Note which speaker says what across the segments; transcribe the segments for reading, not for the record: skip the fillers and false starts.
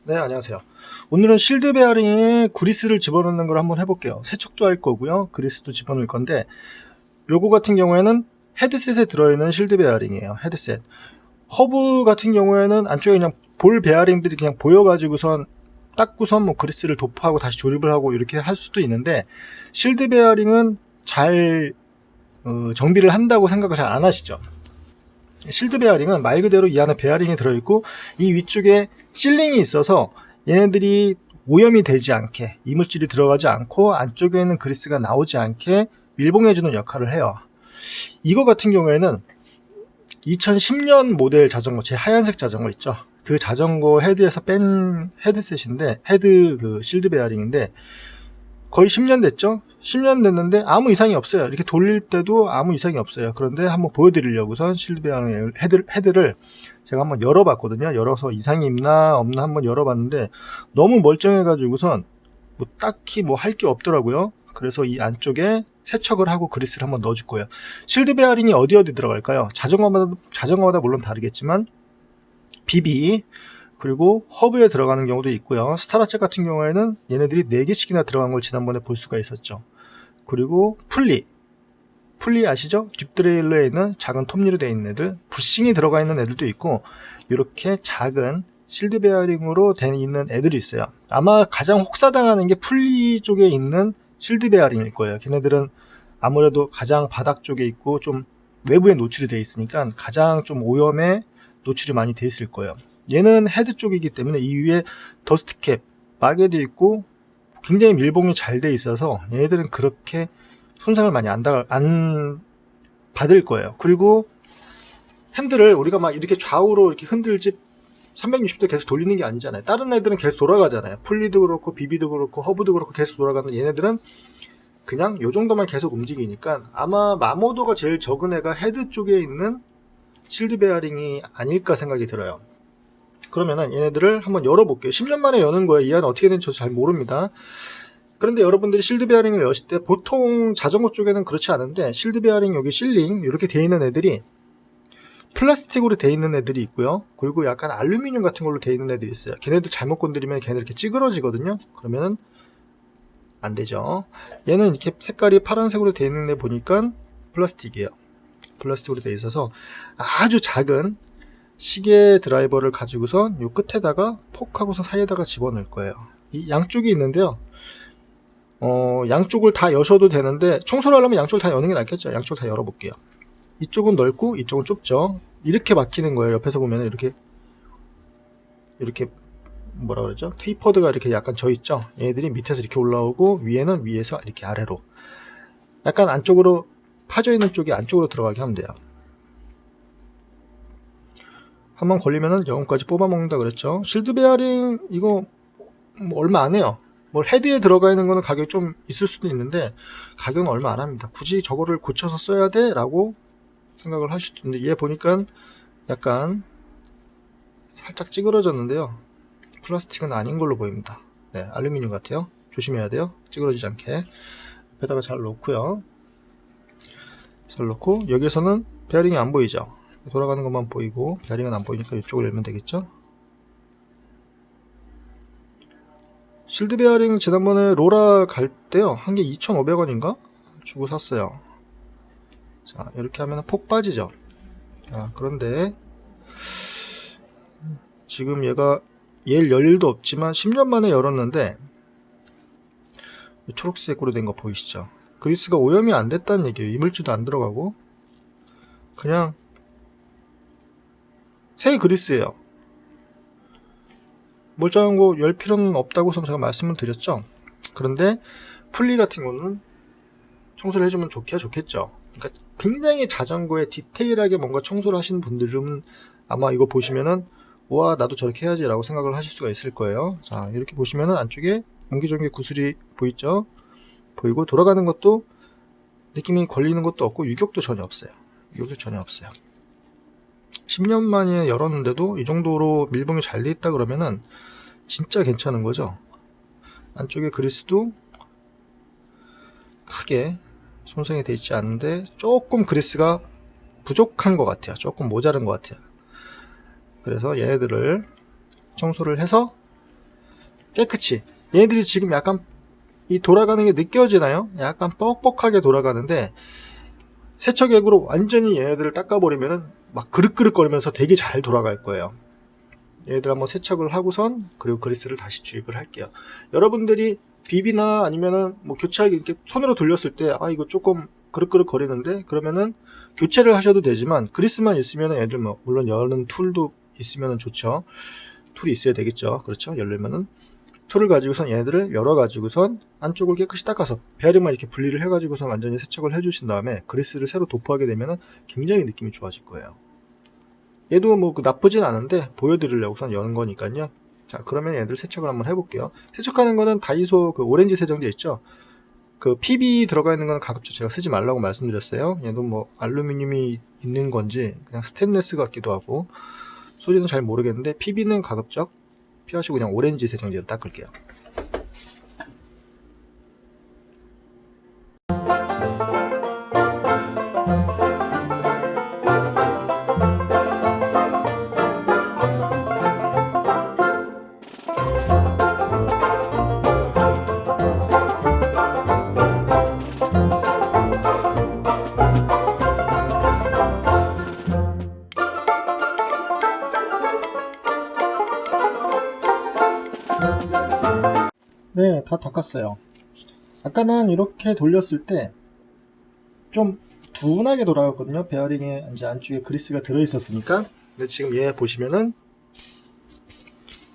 Speaker 1: 네, 안녕하세요. 오늘은 실드 베어링에 그리스를 집어넣는 걸 한번 해볼게요. 세척도 할 거고요. 그리스도 집어넣을 건데, 요거 같은 경우에는 헤드셋에 들어있는 실드 베어링이에요. 헤드셋. 허브 같은 경우에는 안쪽에 그냥 볼 베어링들이 그냥 보여가지고선 닦고선 뭐 그리스를 도포하고 다시 조립을 하고 이렇게 할 수도 있는데, 실드 베어링은 잘 정비를 한다고 생각을 잘 안 하시죠. 실드 베어링은 말 그대로 이 안에 베어링이 들어있고 이 위쪽에 실링이 있어서 얘네들이 오염이 되지 않게, 이물질이 들어가지 않고 안쪽에 있는 그리스가 나오지 않게 밀봉해주는 역할을 해요. 이거 같은 경우에는 2010년 모델 자전거, 제 하얀색 자전거 있죠. 그 자전거 헤드에서 뺀 헤드셋인데, 헤드 그 실드 베어링인데 거의 10년 됐죠. 10년 됐는데 아무 이상이 없어요. 이렇게 돌릴 때도 아무 이상이 없어요. 그런데 한번 보여드리려고선 실드 베어링 헤드를 제가 한번 열어봤거든요. 열어서 이상이 있나 없나 한번 열어봤는데 너무 멀쩡해가지고선 뭐 딱히 뭐 할 게 없더라고요. 그래서 이 안쪽에 세척을 하고 그리스를 한번 넣어줄 거예요. 실드 베어링이 어디 들어갈까요? 자전거마다 물론 다르겠지만 BB, 그리고 허브에 들어가는 경우도 있고요. 스타라체 같은 경우에는 얘네들이 4개씩이나 들어간 걸 지난번에 볼 수가 있었죠. 그리고 풀리 아시죠? 뒷드레일러에 있는 작은 톱니로 되어 있는 애들, 부싱이 들어가 있는 애들도 있고, 이렇게 작은 실드 베어링으로 되어 있는 애들이 있어요. 아마 가장 혹사당하는 게 풀리 쪽에 있는 실드 베어링일 거예요. 걔네들은 아무래도 가장 바닥 쪽에 있고 좀 외부에 노출이 되어 있으니까 가장 좀 오염에 노출이 많이 되어 있을 거예요. 얘는 헤드 쪽이기 때문에 이 위에 더스트캡, 마개도 있고 굉장히 밀봉이 잘 돼 있어서 얘네들은 그렇게 손상을 많이 안 받을 거예요. 그리고 핸들을 우리가 막 이렇게 좌우로 이렇게 흔들지 360도 계속 돌리는 게 아니잖아요. 다른 애들은 계속 돌아가잖아요. 풀리도 그렇고 비비도 그렇고 허브도 그렇고 계속 돌아가는데 얘네들은 그냥 요 정도만 계속 움직이니까 아마 마모도가 제일 적은 애가 헤드 쪽에 있는 실드 베어링이 아닐까 생각이 들어요. 그러면은 얘네들을 한번 열어볼게요. 10년 만에 여는 거예요. 이 안에 어떻게 되는지 저도 잘 모릅니다. 그런데 여러분들이 실드 베어링을 여실 때 보통 자전거 쪽에는 그렇지 않은데 실드 베어링 여기 실링 이렇게 되어 있는 애들이 플라스틱으로 되어 있는 애들이 있고요. 그리고 약간 알루미늄 같은 걸로 되어 있는 애들이 있어요. 걔네들 잘못 건드리면 걔네 이렇게 찌그러지거든요. 그러면은 안 되죠. 얘는 이렇게 색깔이 파란색으로 되어 있는 애 보니까 플라스틱이에요. 플라스틱으로 되어 있어서 아주 작은 시계 드라이버를 가지고서 요 끝에다가 폭 하고서 사이에다가 집어넣을 거예요. 이 양쪽이 있는데요. 양쪽을 다 여셔도 되는데 청소를 하려면 양쪽을 다 여는 게 낫겠죠. 양쪽을 다 열어볼게요. 이쪽은 넓고 이쪽은 좁죠. 이렇게 막히는 거예요. 옆에서 보면 이렇게 뭐라 그러죠? 테이퍼드가 이렇게 약간 져 있죠. 얘들이 밑에서 이렇게 올라오고 위에는 위에서 이렇게 아래로 약간 안쪽으로 파져 있는 쪽이 안쪽으로 들어가게 하면 돼요. 한번 걸리면은 영혼까지 뽑아먹는다 그랬죠. 실드 베어링 이거 뭐 얼마 안 해요. 뭐 헤드에 들어가 있는 거는 가격이 좀 있을 수도 있는데 가격은 얼마 안 합니다. 굳이 저거를 고쳐서 써야 돼? 라고 생각을 하실 수도 있는데 얘 보니까 약간 살짝 찌그러졌는데요. 플라스틱은 아닌 걸로 보입니다. 네, 알루미늄 같아요. 조심해야 돼요. 찌그러지지 않게. 옆에다가 잘 놓고요. 잘 놓고 여기에서는 베어링이 안 보이죠. 돌아가는 것만 보이고 베어링은 안 보이니까 이쪽을 열면 되겠죠. 실드 베어링 지난번에 로라 갈 때요 한 개 2,500원인가 주고 샀어요. 자, 이렇게 하면 폭 빠지죠. 자, 그런데 지금 얘가 얘를 열 일도 없지만 10년 만에 열었는데 초록색으로 된 거 보이시죠? 그리스가 오염이 안 됐다는 얘기예요. 이물질도 안 들어가고 그냥 새 그리스예요. 멀쩡한 거 열 필요는 없다고 제가 말씀을 드렸죠. 그런데 풀리 같은 거는 청소를 해주면 좋겠죠. 그러니까 굉장히 자전거에 디테일하게 뭔가 청소를 하시는 분들은 아마 이거 보시면은 와 나도 저렇게 해야지 라고 생각을 하실 수가 있을 거예요. 자, 이렇게 보시면은 안쪽에 옹기종기 구슬이 보이죠. 보이고 돌아가는 것도 느낌이 걸리는 것도 없고 유격도 전혀 없어요. 10년 만에 열었는데도 이 정도로 밀봉이 잘 돼 있다 그러면은 진짜 괜찮은 거죠. 안쪽에 그리스도 크게 손상이 되어 있지 않은데 조금 그리스가 부족한 것 같아요. 조금 모자른 것 같아요. 그래서 얘네들을 청소를 해서 깨끗이. 얘네들이 지금 약간 이 돌아가는 게 느껴지나요? 약간 뻑뻑하게 돌아가는데 세척액으로 완전히 얘네들을 닦아버리면은 막 그릇그릇거리면서 되게 잘 돌아갈 거예요. 얘네들 한번 세척을 하고선 그리고 그리스를 다시 주입을 할게요. 여러분들이 비비나 아니면은 뭐 교체하기 이렇게 손으로 돌렸을 때 아 이거 조금 그릇그릇 거리는데 그러면은 교체를 하셔도 되지만 그리스만 있으면은 얘들 뭐 물론 여는 툴도 있으면은 좋죠. 툴이 있어야 되겠죠. 그렇죠. 열려면은 툴을 가지고선 얘네들을 열어가지고선 안쪽을 깨끗이 닦아서 베어링만 이렇게 분리를 해가지고선 완전히 세척을 해주신 다음에 그리스를 새로 도포하게 되면은 굉장히 느낌이 좋아질 거예요. 얘도 뭐 나쁘진 않은데 보여드리려고선 여는 거니까요. 자, 그러면 얘들 세척을 한번 해볼게요. 세척하는 거는 다이소 그 오렌지 세정제 있죠. 그 PB 들어가 있는 거는 가급적 제가 쓰지 말라고 말씀드렸어요. 얘도 뭐 알루미늄이 있는 건지 그냥 스테인레스 같기도 하고 소리는 잘 모르겠는데 PB는 가급적 피하시고 그냥 오렌지 세정제로 닦을게요. 네, 다 닦았어요. 아까는 이렇게 돌렸을 때 좀 둔하게 돌아갔거든요. 베어링에 이제 안쪽에 그리스가 들어있었으니까. 근데 지금 얘 보시면은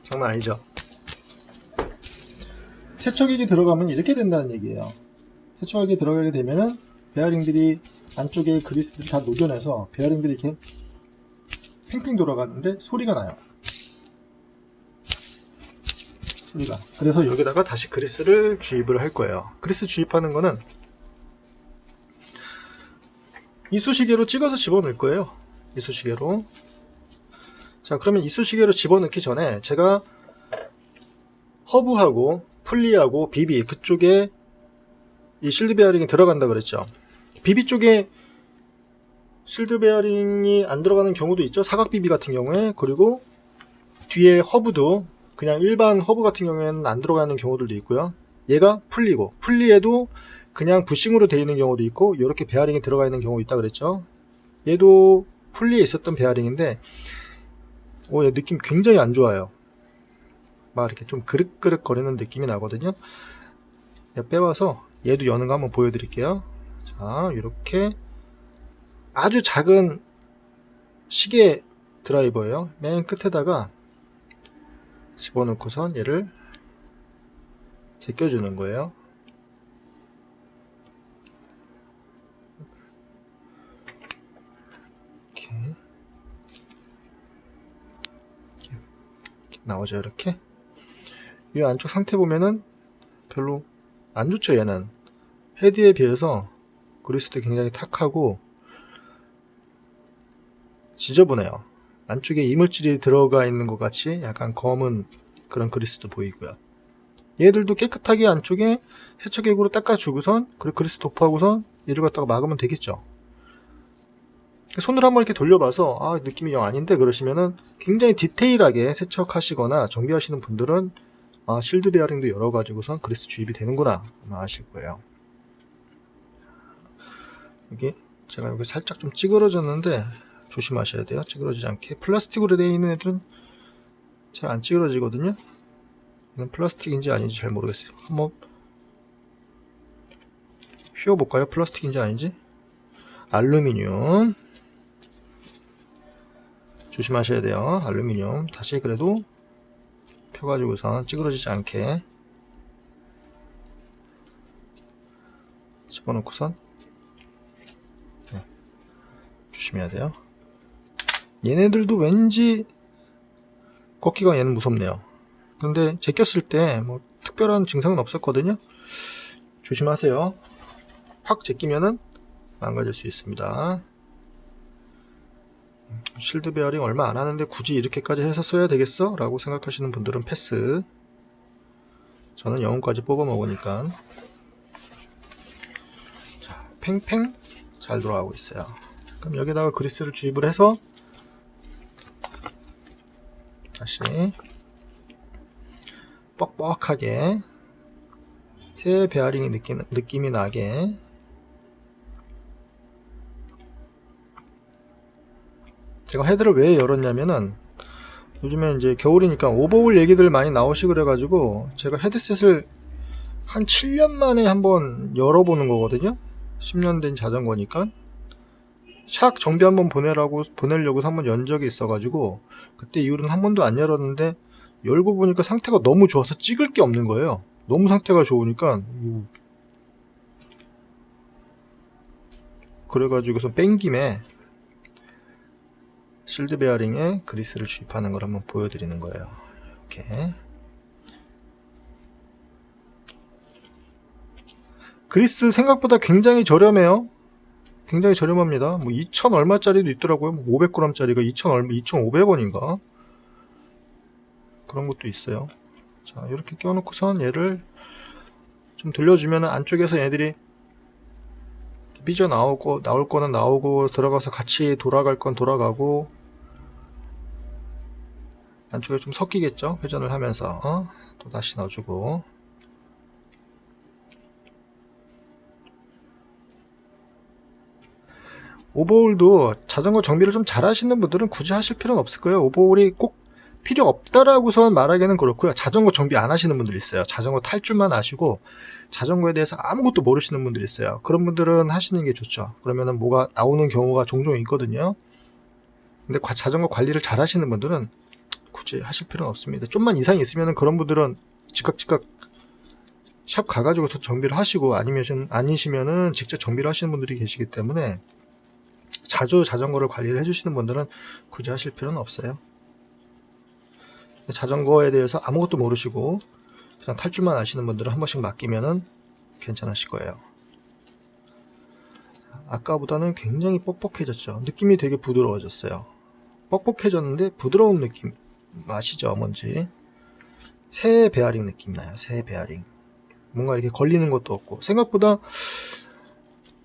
Speaker 1: 장난 아니죠. 세척액이 들어가면 이렇게 된다는 얘기예요. 세척액이 들어가게 되면은 베어링들이 안쪽에 그리스를 다 녹여내서 베어링들이 이렇게 팽팽 돌아가는데 소리가 나요. 소리가. 그래서 여기다가 다시 그리스를 주입을 할 거예요. 그리스 주입하는 거는 이쑤시개로 찍어서 집어넣을 거예요. 이쑤시개로. 자, 그러면 이쑤시개로 집어넣기 전에 제가 허브하고 풀리하고 비비 그쪽에 이 실드 베어링이 들어간다 그랬죠. 비비 쪽에 실드 베어링이 안 들어가는 경우도 있죠. 사각 비비 같은 경우에. 그리고 뒤에 허브도 그냥 일반 허브 같은 경우에는 안 들어가는 경우들도 있고요. 얘가 풀리고 풀리에도 그냥 부싱으로 되어 있는 경우도 있고 이렇게 베어링이 들어가 있는 경우 있다 그랬죠. 얘도 풀리에 있었던 베어링인데 얘 느낌 굉장히 안 좋아요. 막 이렇게 좀 그릇그릇 거리는 느낌이 나거든요. 빼와서 얘도 여는 거 한번 보여드릴게요. 자, 이렇게 아주 작은 시계 드라이버예요. 맨 끝에다가 집어넣고선 얘를 제껴주는 거예요. 이렇게 나오죠. 이렇게 이 안쪽 상태 보면은 별로 안 좋죠. 얘는 헤드에 비해서 그리스도 굉장히 탁하고 지저분해요. 안쪽에 이물질이 들어가 있는 것 같이 약간 검은 그런 그리스도 보이고요. 얘들도 깨끗하게 안쪽에 세척액으로 닦아주고선 그리고 그리스 도포하고선 얘를 갖다가 막으면 되겠죠. 손으로 한번 이렇게 돌려봐서 아 느낌이 영 아닌데 그러시면은 굉장히 디테일하게 세척하시거나 정비하시는 분들은 아 실드 베어링도 열어가지고선 그리스 주입이 되는구나 아마 아실 거예요. 여기 제가 여기 살짝 좀 찌그러졌는데 조심하셔야 돼요. 찌그러지지 않게. 플라스틱으로 되어 있는 애들은 잘 안 찌그러지거든요. 이건 플라스틱인지 아닌지 잘 모르겠어요. 한번 휘어볼까요? 플라스틱인지 아닌지. 알루미늄 조심하셔야 돼요. 알루미늄 다시 그래도 펴가지고서 찌그러지지 않게 집어넣고선 네, 조심해야 돼요. 얘네들도 왠지 꺾기가 얘는 무섭네요. 근데 제꼈을 때 뭐 특별한 증상은 없었거든요. 조심하세요. 확 제끼면은 망가질 수 있습니다. 실드 베어링 얼마 안 하는데 굳이 이렇게까지 해서 써야 되겠어? 라고 생각하시는 분들은 패스. 저는 영혼까지 뽑아 먹으니까. 자, 팽팽 잘 돌아가고 있어요. 그럼 여기다가 그리스를 주입을 해서 다시 뻑뻑하게 새 베어링이 느낌이 나게 제가 헤드를 왜 열었냐면은 요즘에 이제 겨울이니까 오버홀 얘기들 많이 나오시고 그래가지고 제가 헤드셋을 한 7년 만에 한번 열어보는 거거든요. 10년 된 자전거니까 샥 정비 한번 보내려고 한번 연 적이 있어가지고 그때 이후로는 한 번도 안 열었는데 열고 보니까 상태가 너무 좋아서 찍을 게 없는 거예요. 너무 상태가 좋으니까 그래가지고서 뺀 김에 실드 베어링에 그리스를 주입하는 걸 한번 보여드리는 거예요. 이렇게 그리스 생각보다 굉장히 저렴해요. 굉장히 저렴합니다. 뭐 2,000 얼마짜리도 있더라고요. 500g짜리가 2,000 얼마, 2,500원인가 그런 것도 있어요. 자, 이렇게 껴놓고선 얘를 좀 돌려주면 안쪽에서 얘들이 삐져 나오고 나올 거는 나오고 들어가서 같이 돌아갈 건 돌아가고 안쪽에 좀 섞이겠죠. 회전을 하면서 또 다시 넣어주고 오버홀도 자전거 정비를 좀 잘 하시는 분들은 굳이 하실 필요는 없을 거예요. 오버홀이 꼭 필요 없다라고선 말하기는 그렇고요. 자전거 정비 안 하시는 분들이 있어요. 자전거 탈 줄만 아시고 자전거에 대해서 아무것도 모르시는 분들이 있어요. 그런 분들은 하시는 게 좋죠. 그러면은 뭐가 나오는 경우가 종종 있거든요. 근데 자전거 관리를 잘 하시는 분들은 굳이 하실 필요는 없습니다. 좀만 이상이 있으면 그런 분들은 즉각 샵 가가지고서 정비를 하시고 아니시면은 직접 정비를 하시는 분들이 계시기 때문에 자주 자전거를 관리를 해주시는 분들은 굳이 하실 필요는 없어요. 자전거에 대해서 아무것도 모르시고 그냥 탈 줄만 아시는 분들은 한 번씩 맡기면은 괜찮으실 거예요. 아까보다는 굉장히 뻑뻑해졌죠. 느낌이 되게 부드러워졌어요. 뻑뻑해졌는데 부드러운 느낌 아시죠? 뭔지 새 베어링 느낌 나요. 새 베어링 뭔가 이렇게 걸리는 것도 없고 생각보다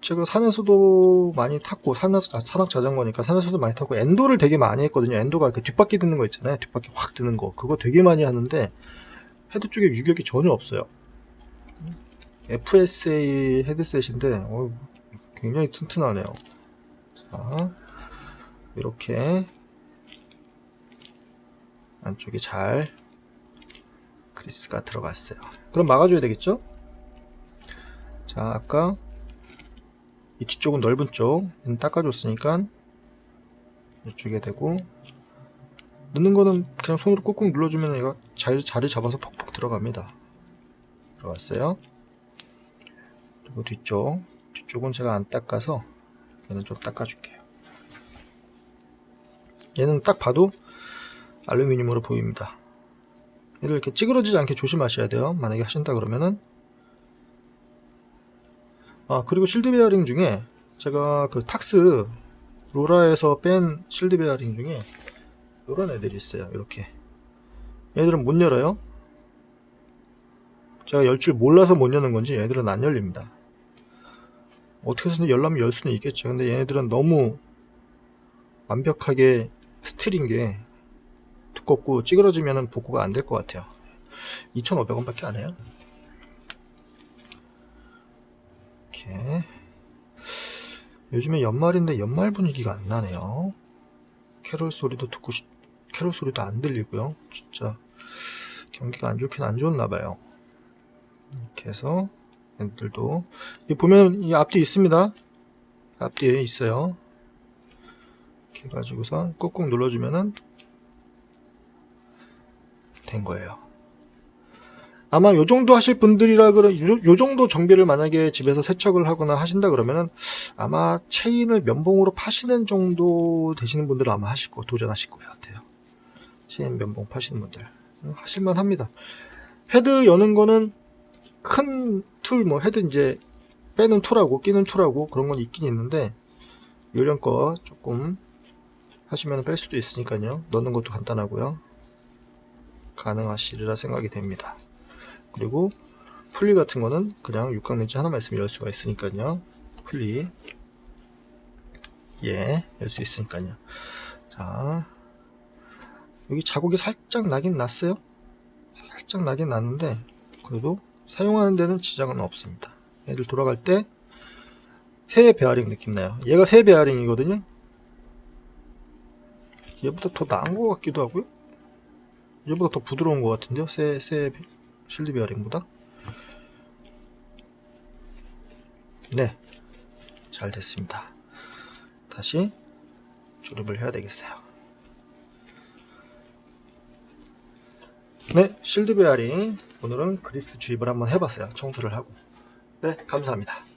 Speaker 1: 제가 산에서도 많이 탔고 산악 자전거니까 산에서도 많이 탔고 엔도를 되게 많이 했거든요. 엔도가 이렇게 뒷바퀴 드는 거 있잖아요. 뒷바퀴 확 드는 거 그거 되게 많이 하는데 헤드 쪽에 유격이 전혀 없어요. FSA 헤드셋인데 굉장히 튼튼하네요. 자, 이렇게 안쪽에 잘 그리스가 들어갔어요. 그럼 막아줘야 되겠죠? 자, 아까 이 뒤쪽은 넓은 쪽 닦아줬으니까 이쪽에 대고 넣는 거는 그냥 손으로 꾹꾹 눌러주면 얘가 자리 잡아서 퍽퍽 들어갑니다. 들어갔어요. 그리고 뒤쪽은 제가 안 닦아서 얘는 좀 닦아줄게요. 얘는 딱 봐도 알루미늄으로 보입니다. 얘를 이렇게 찌그러지지 않게 조심하셔야 돼요. 만약에 하신다 그러면은 그리고 실드 베어링 중에 제가 그 탁스 로라에서 뺀 실드 베어링 중에 이런 애들이 있어요. 이렇게 얘들은 못 열어요. 제가 열 줄 몰라서 못 여는 건지 얘들은 안 열립니다. 어떻게 해서든 열려면 열 수는 있겠죠. 근데 얘네들은 너무 완벽하게 스틸인 게 두껍고 찌그러지면 복구가 안 될 것 같아요. 2,500원 밖에 안 해요. 이렇게 요즘에 연말인데 연말 분위기가 안 나네요. 캐롤 소리도 캐롤 소리도 안 들리고요. 진짜 경기가 안 좋긴 안 좋나봐요. 이렇게 해서 얘들도 보면 이 앞뒤 있습니다. 앞뒤에 있어요. 이렇게 해가지고서 꾹꾹 눌러주면은 된 거예요. 아마 요 정도 하실 분들이라 요 정도 정비를 만약에 집에서 세척을 하거나 하신다 그러면은 아마 체인을 면봉으로 파시는 정도 되시는 분들은 아마 도전하실 것 같아요. 체인 면봉 파시는 분들 하실만 합니다. 헤드 여는 거는 큰 툴, 헤드 이제 빼는 툴하고 끼는 툴하고 그런 건 있긴 있는데 요령껏 조금 하시면 뺄 수도 있으니까요. 넣는 것도 간단하고요. 가능하시리라 생각이 됩니다. 그리고 풀리 같은 거는 그냥 육각 렌치 하나만 있으면 열 수가 있으니까요. 풀리 열 수 있으니까요. 자, 여기 자국이 살짝 나긴 났어요. 살짝 나긴 났는데 그래도 사용하는 데는 지장은 없습니다. 얘를 돌아갈 때 새 베어링 느낌 나요. 얘가 새 베어링이거든요. 얘보다 더 나은 것 같기도 하고요. 얘보다 더 부드러운 것 같은데요. 새 실드 베어링보다. 네, 잘 됐습니다. 다시 조립을 해야 되겠어요. 네, 실드 베어링 오늘은 그리스 주입을 한번 해봤어요. 청소를 하고. 네, 감사합니다.